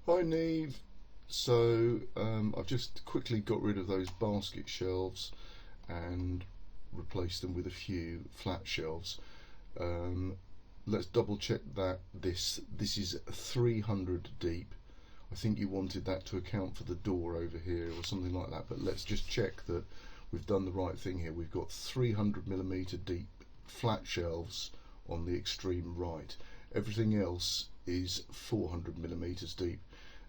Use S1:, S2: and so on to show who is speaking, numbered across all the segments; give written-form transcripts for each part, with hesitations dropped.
S1: Hi Niamh. So I've just quickly got rid of those basket shelves and replaced them with a few flat shelves. Let's double check that this is 300 deep. I think you wanted that to account for the door over here or something like that, but let's just check that we've done the right thing here. We've got 300mm deep flat shelves on the extreme right. Everything else is 400mm deep,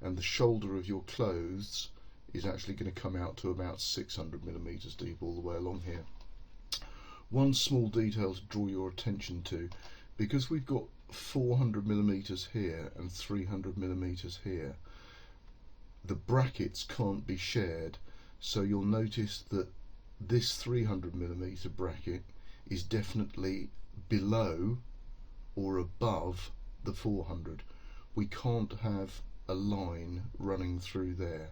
S1: and the shoulder of your clothes is actually going to come out to about 600mm deep all the way along here. One small detail to draw your attention to: because we've got 400mm here and 300mm here, the brackets can't be shared, so you'll notice that this 300mm bracket is definitely below or above the 400. We can't have a line running through there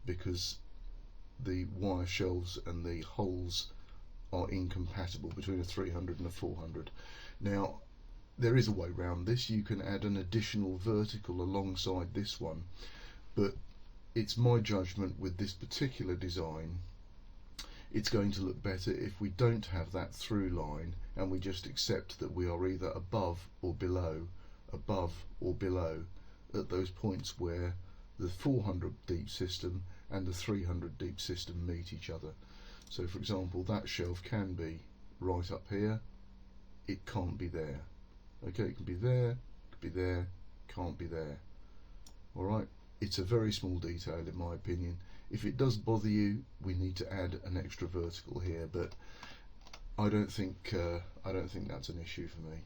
S1: because the wire shelves and the holes are incompatible between a 300 and a 400. Now there is a way around this. You can add an additional vertical alongside this one, but it's my judgment with this particular design it's going to look better if we don't have that through line and we just accept that we are either above or below at those points where the 400 deep system and the 300 deep system meet each other. So for example, that shelf can be right up here, it can't be there. Okay, it can be there, could be there, can't be there. Alright, it's a very small detail in my opinion. If it does bother you, we need to add an extra vertical here, but I don't think that's an issue for me.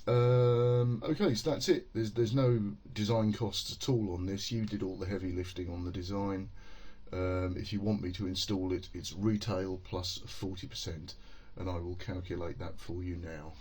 S1: Okay, so that's it. There's no design costs at all on this. You did all the heavy lifting on the design. If you want me to install it, it's retail plus 40%, and I will calculate that for you now.